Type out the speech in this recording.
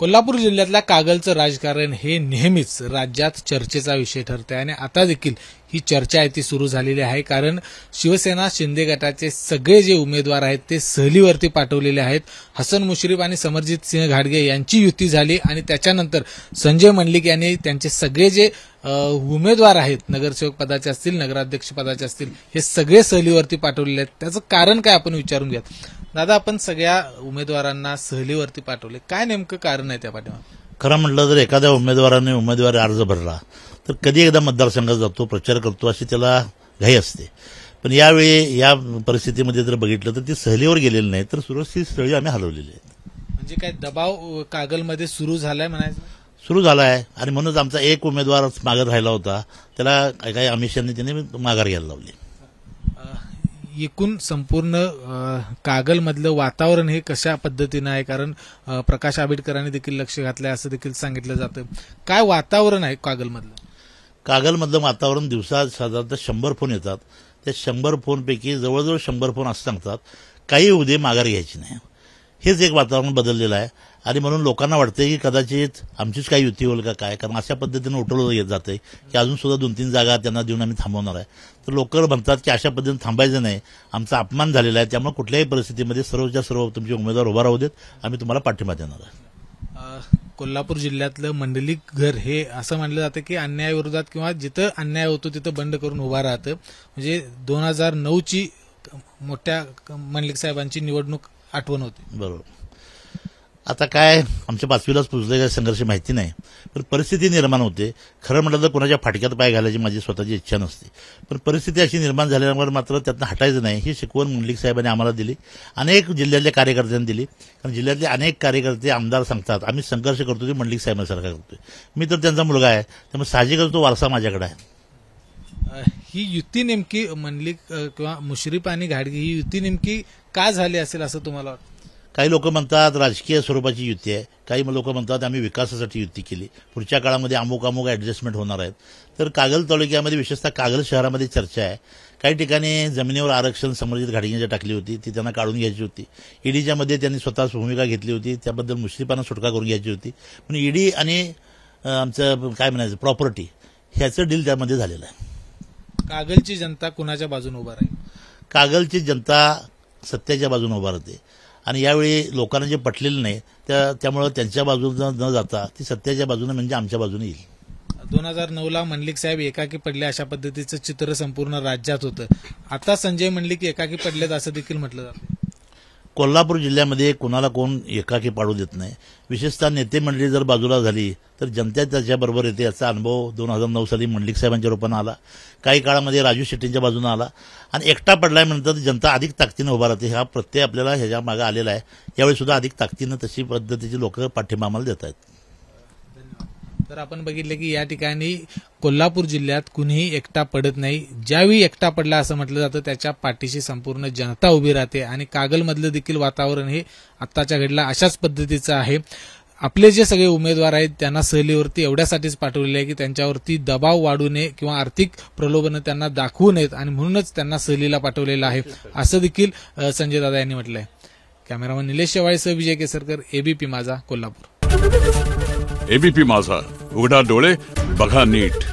कोल्हापूर जिल्ह्यातल्या कागलचं राजकारण हे नेहमीच राज्यात चर्चेचा विषय ठरते आणि आता देखील ही चर्चा आहे ती सुरू झालेली आहे। कारण शिवसेना शिंदे गटाचे सगळे जे उमेदवार आहेत ते सहलीवरती पाठवलेले आहेत। हसन मुश्रीफ आणि समरजित सिंह घाडगे यांची युती झाली आणि त्याच्यानंतर संजय मंडलिक यांनी त्यांचे सगळे जे उमेदवार आहेत, नगरसेवक पदाचे असतील, नगराध्यक्ष पदाचे असतील, हे सगळे सहलीवरती पाठवलेले आहेत। त्याचं कारण काय आपण विचारून घ्यात। दादा, आपण सगळ्या उमेदवारांना सहलीवरती पाठवले, काय नेमकं कारण आहे त्या पाठीमागे? खरं म्हटलं तर एखाद्या उमेदवाराने उमेदवारी अर्ज भरला तर कधी एकदा मतदारसंघात जातो, प्रचार करतो, अशी त्याला घाई असते। पण यावेळी या परिस्थितीमध्ये जर बघितलं तर ती सहलीवर गेलेली नाही, तर सुरक्षित स्थळी आम्ही हलवलेली आहेत। म्हणजे काय दबाव कागलमध्ये सुरू झालाय म्हणायचं? सुरू झाला आहे आणि म्हणूनच आमचा एक उमेदवार मागे राहिला होता, त्याला काही आमिषांनी त्याने माघार घ्यायला लावली। एकूण संपूर्ण कागलमधलं वातावरण हे कशा पद्धतीनं आहे? कारण प्रकाश आंबेडकरांनी देखील लक्ष घातलंय असं देखील सांगितलं जातं। काय वातावरण आहे कागलमधलं? कागलमधलं वातावरण दिवसात साधारणतः 100 फोन येतात। त्या 100 फोनपैकी जवळजवळ 100 फोन असं सांगतात काही उद्या माघार घ्यायची नाही। हेच एक वातावरण बदललेलं आहे आणि म्हणून लोकांना वाटतंय की कदाचित आमचीच काही युती होईल का काय, कारण अशा पद्धतीनं उठवलं येत जातंय की अजून सुद्धा 2-3 जागा त्यांना देऊन आम्ही थांबवणार आहे। तर लोक म्हणतात की अशा पद्धतीने थांबायचं नाही, आमचा अपमान झालेला आहे, त्यामुळे कुठल्याही परिस्थितीमध्ये सर्वच्या सर्व तुमचे उमेदवार उभा राहू देत, आम्ही तुम्हाला पाठिंबा देणार आहे। कोल्हापूर जिल्ह्यातलं मंडलिक घर हे असं मानलं जातं की अन्यायाविरोधात किंवा जिथं अन्याय होतो तिथं बंड करून उभा राहतं। म्हणजे 2009ची मोठ्या मंडलिक साहेबांची निवडणूक आठवण होते। बरोबर। आता काय आमच्या 5वीलाच पुजले काय संघर्ष माहिती नाही, पण परिस्थिती निर्माण होते। खरं म्हटलं तर कोणाच्या फाटक्यात पाय घालायची माझी स्वतःची इच्छा नसते, पण परिस्थिती अशी निर्माण झाल्यामुळे मात्र त्यातनं हटायचं नाही ही शिकवण मंडलिक साहेबांनी आम्हाला दिली, अनेक जिल्ह्यातल्या कार्यकर्त्यांनी दिली। कारण जिल्ह्यातले अनेक कार्यकर्ते आमदार सांगतात आम्ही संघर्ष करतो ते मंडलिक साहेबांसारखा करतोय। मी तर त्यांचा मुलगा आहे, त्यामुळे साहजिकच तो वारसा माझ्याकडे आहे। ही युती नेमकी मंडलिक किंवा मुश्रीफ आणि घाडगे ही युती नेमकी का झाली असेल असं तुम्हाला वाटतं? काही लोक म्हणतात राजकीय स्वरूपाची युती आहे, काही लोक म्हणतात आम्ही विकासासाठी युती केली, पुढच्या काळामध्ये अमुक ऍडजस्टमेंट होणार आहेत। तर कागल तालुक्यामध्ये विशेषतः कागल शहरामध्ये चर्चा आहे। काही ठिकाणी जमिनीवर आरक्षण समरजित घाडगेंची टाकली होती, ती त्यांना काढून घ्यायची होती। ईडीच्या मध्ये त्यांनी स्वतःच भूमिका घेतली होती, त्याबद्दल मुश्रीफांना सुटका करून घ्यायची होती। पण ईडी आणि आमचं काय म्हणायचं प्रॉपर्टी ह्याचं डील त्यामध्ये झालेलं आहे। कागलची जनता कुणाच्या बाजूने उभा राहील? कागलची जनता सत्याच्या बाजूने उभा राहते आणि यावेळी लोकांना जे पटलेलं नाही त्यामुळे त्यांच्या बाजूने न जाता ती सत्याच्या बाजूने म्हणजे आमच्या बाजूने येईल। 2009ला मंडलिक साहेब एकाकी पडले अशा पद्धतीचं चित्र संपूर्ण राज्यात होतं। आता संजय मंडलिक एकाकी पडलेत असं देखील म्हटलं जातं। कोल्हापूर जिल्ह्यामध्ये कोणाला कोण एकाकी पाडू देत नाही। विशेषतः नेते मंडळी जर बाजूला झाली तर जनता त्याच्याबरोबर येते। याचा अनुभव 2009 साली मंडलिक साहेबांच्या रूपानं आला, काही काळामध्ये राजू शेट्टींच्या बाजूने आला आणि एकटा पडलाय म्हणतात जनता अधिक ताकदीनं उभा राहते। हा प्रत्यय आपल्याला ह्याच्या मागे आलेला आहे। यावेळी सुद्धा अधिक ताकदीनं तशी पद्धतीची लोक पाठिंबा आम्हाला देत आहेत। तर आपण बघितलं की या ठिकाणी कोल्हापूर जिल्ह्यात कुणीही एकटा पडत नाही। ज्यावेळी एकटा पडला असं म्हटलं जातं त्याच्या पाठीशी संपूर्ण जनता उभी राहते आणि कागलमधलं देखील वातावरण हे आत्ताच्या घडीला अशाच पद्धतीचं आहे। आपले जे सगळे उमेदवार आहेत त्यांना सहलीवरती एवढ्यासाठीच पाठवलेले आहे की त्यांच्यावरती दबाव वाढू नये किंवा आर्थिक प्रलोभनं त्यांना दाखवू नयेत आणि म्हणूनच त्यांना सहलीला पाठवलेलं आहे असं देखील संजय दादा यांनी म्हटलंय। कॅमेरामन निलेश शेवाळेसह विजय केसरकर, एबीपी माझा, कोल्हापूर। एबीपी माझा, उघडा डोळे बघा नीट।